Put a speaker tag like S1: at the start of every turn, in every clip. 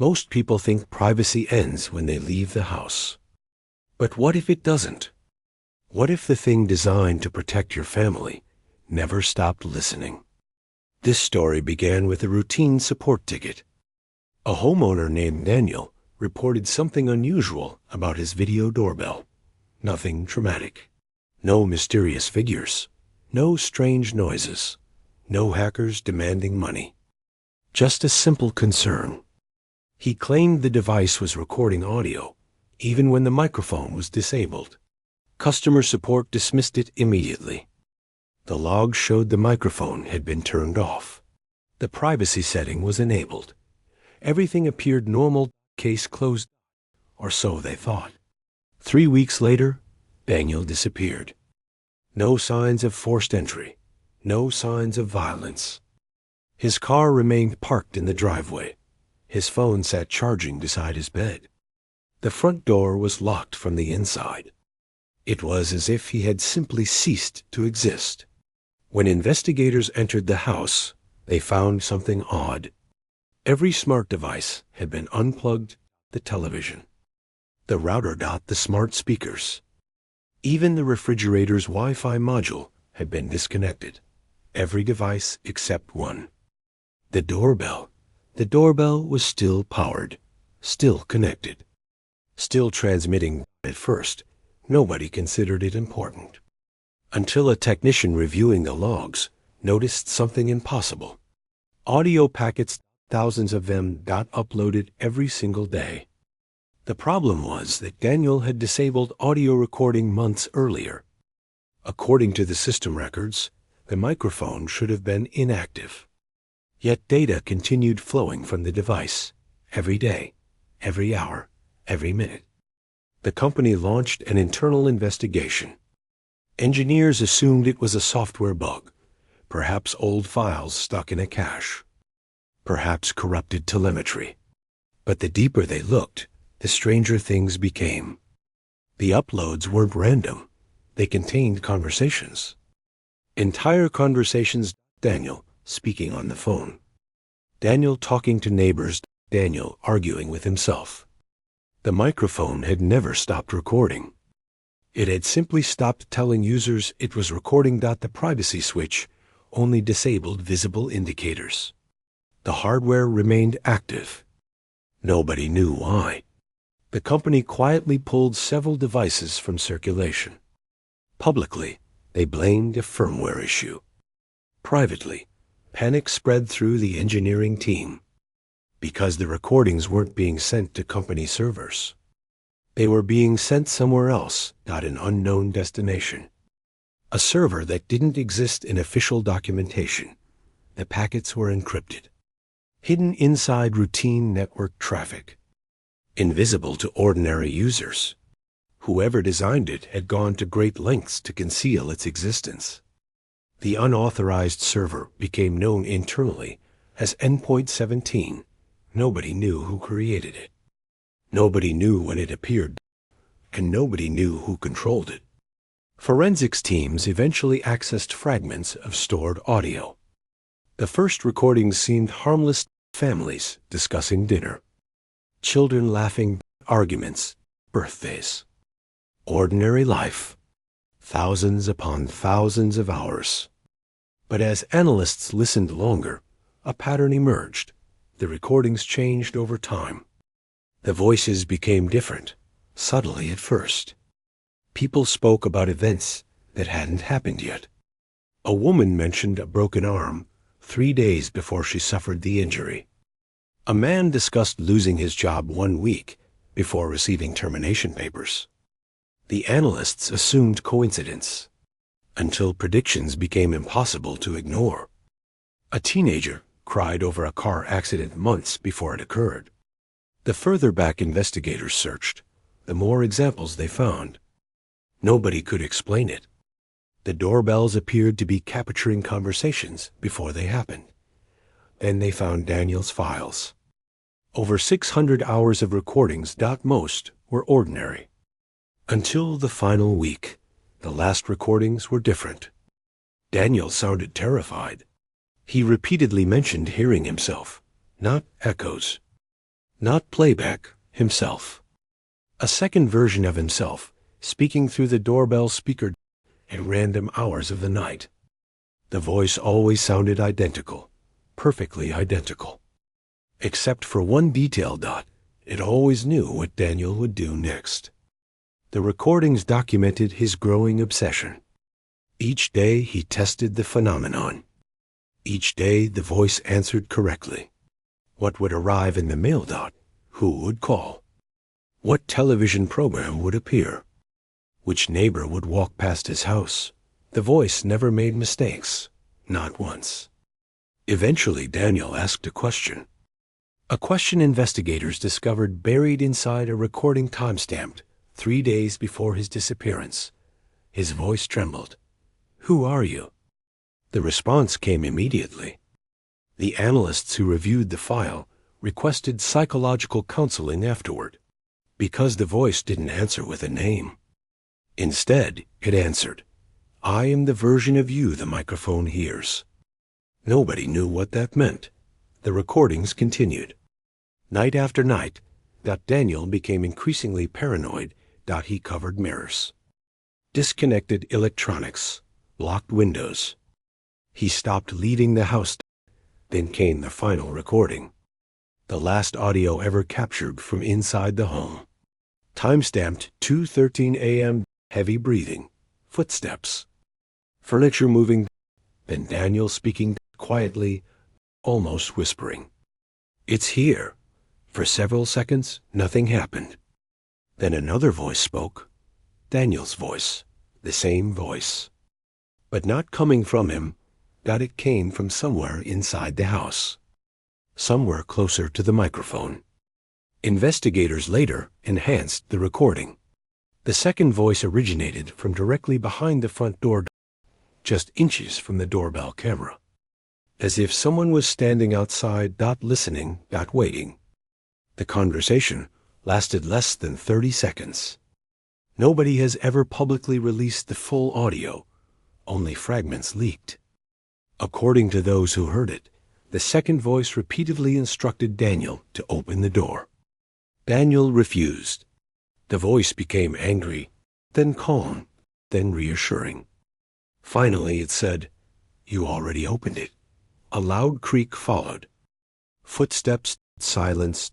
S1: Most people think privacy ends when they leave the house. But what if it doesn't? What if the thing designed to protect your family never stopped listening? This story began with a routine support ticket. A homeowner named Daniel reported something unusual about his video doorbell. Nothing traumatic. No mysterious figures. No strange noises. No hackers demanding money. Just a simple concern. He claimed the device was recording audio, even when the microphone was disabled. Customer support dismissed it immediately. The log showed the microphone had been turned off. The privacy setting was enabled. Everything appeared normal, case closed, or so they thought. 3 weeks later, Daniel disappeared. No signs of forced entry. No signs of violence. His car remained parked in the driveway. His phone sat charging beside his bed. The front door was locked from the inside. It was as if he had simply ceased to exist. When investigators entered the house, they found something odd. Every smart device had been unplugged, the television, the router, the smart speakers. Even the refrigerator's Wi-Fi module had been disconnected. Every device except one. The doorbell. The doorbell was still powered, still connected, still transmitting. At first, nobody considered it important. Until a technician reviewing the logs noticed something impossible. Audio packets, thousands of them, uploaded every single day. The problem was that Daniel had disabled audio recording months earlier. According to the system records, the microphone should have been inactive. Yet data continued flowing from the device, every day, every hour, every minute. The company launched an internal investigation. Engineers assumed it was a software bug, perhaps old files stuck in a cache, perhaps corrupted telemetry. But the deeper they looked, the stranger things became. The uploads weren't random. They contained conversations. Entire conversations. Daniel speaking on the phone. Daniel talking to neighbors. Daniel arguing with himself. The microphone had never stopped recording. It had simply stopped telling users it was recording. The privacy switch only disabled visible indicators. The hardware remained active. Nobody knew why. The company quietly pulled several devices from circulation. Publicly, they blamed a firmware issue. Privately, panic spread through the engineering team. Because the recordings weren't being sent to company servers. They were being sent somewhere else, an unknown destination. A server that didn't exist in official documentation. The packets were encrypted. Hidden inside routine network traffic. Invisible to ordinary users. Whoever designed it had gone to great lengths to conceal its existence. The unauthorized server became known internally as Endpoint 17. Nobody knew who created it. Nobody knew when it appeared, and nobody knew who controlled it. Forensics teams eventually accessed fragments of stored audio. The first recordings seemed harmless. Families discussing dinner. Children laughing, arguments, birthdays. Ordinary life. Thousands upon thousands of hours. But as analysts listened longer, a pattern emerged. The recordings changed over time. The voices became different, subtly at first. People spoke about events that hadn't happened yet. A woman mentioned a broken arm 3 days before she suffered the injury. A man discussed losing his job 1 week before receiving termination papers. The analysts assumed coincidence, until predictions became impossible to ignore. A teenager cried over a car accident months before it occurred. The further back investigators searched, the more examples they found. Nobody could explain it. The doorbells appeared to be capturing conversations before they happened. Then they found Daniel's files. Over 600 hours of recordings. Most were ordinary. Until the final week, the last recordings were different. Daniel sounded terrified. He repeatedly mentioned hearing himself, not echoes. Not playback, himself. A second version of himself, speaking through the doorbell speaker at random hours of the night. The voice always sounded identical, perfectly identical. Except for one detail. It always knew what Daniel would do next. The recordings documented his growing obsession. Each day he tested the phenomenon. Each day the voice answered correctly. What would arrive in the mail? Who would call? What television program would appear? Which neighbor would walk past his house? The voice never made mistakes, not once. Eventually Daniel asked a question. A question investigators discovered buried inside a recording timestamped 3 days before his disappearance. His voice trembled. "Who are you?" The response came immediately. The analysts who reviewed the file requested psychological counseling afterward, because the voice didn't answer with a name. Instead, it answered, "I am the version of you the microphone hears." Nobody knew what that meant. The recordings continued. Night after night, Daniel became increasingly paranoid. He covered mirrors, disconnected electronics, locked windows. He stopped leaving the house. Then came the final recording, the last audio ever captured from inside the home. Timestamped 2:13 a.m., heavy breathing, footsteps, furniture moving, then Daniel speaking quietly, almost whispering. "It's here." For several seconds, nothing happened. Then another voice spoke, Daniel's voice, the same voice. But not coming from him. It came from somewhere inside the house, somewhere closer to the microphone. Investigators later enhanced the recording. The second voice originated from directly behind the front door, just inches from the doorbell camera, as if someone was standing outside, listening, waiting. The conversation lasted less than 30 seconds. Nobody has ever publicly released the full audio. Only fragments leaked. According to those who heard it, the second voice repeatedly instructed Daniel to open the door. Daniel refused. The voice became angry, then calm, then reassuring. Finally it said, "You already opened it." A loud creak followed. Footsteps, silence,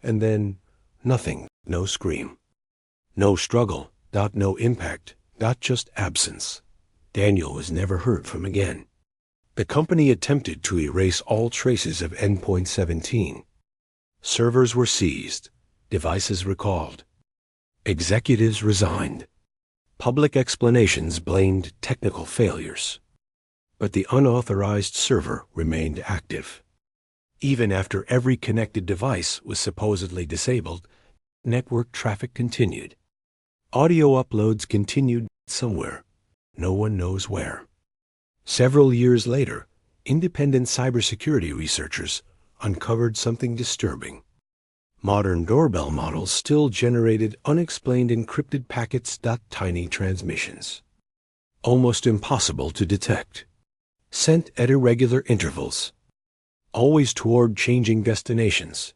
S1: and then nothing, no scream. No struggle, no impact, just absence. Daniel was never heard from again. The company attempted to erase all traces of Endpoint 17. Servers were seized, devices recalled. Executives resigned. Public explanations blamed technical failures. But the unauthorized server remained active. Even after every connected device was supposedly disabled, network traffic continued. Audio uploads continued somewhere. No one knows where. Several years later, independent cybersecurity researchers uncovered something disturbing. Modern doorbell models still generated unexplained encrypted packets. Tiny transmissions. Almost impossible to detect. Sent at irregular intervals. Always toward changing destinations.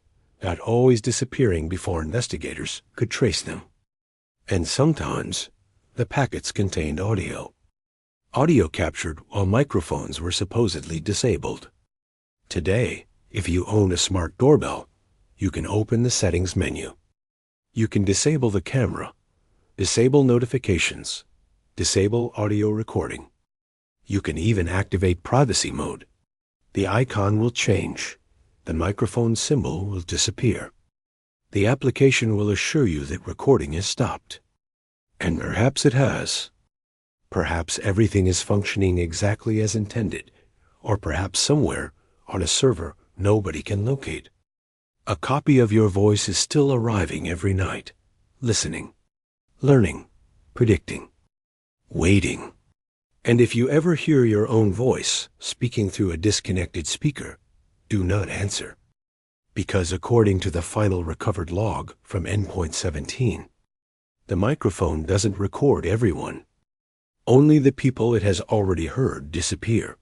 S1: Always disappearing before investigators could trace them. And sometimes, the packets contained audio. Audio captured while microphones were supposedly disabled. Today, if you own a smart doorbell, you can open the settings menu. You can disable the camera, disable notifications, disable audio recording. You can even activate privacy mode. The icon will change. The microphone symbol will disappear. The application will assure you that recording is stopped. And perhaps it has. Perhaps everything is functioning exactly as intended, or perhaps somewhere on a server nobody can locate. A copy of your voice is still arriving every night, listening, learning, predicting, waiting. And if you ever hear your own voice speaking through a disconnected speaker, do not answer. Because according to the final recovered log from Endpoint 17, the microphone doesn't record everyone. Only the people it has already heard disappear.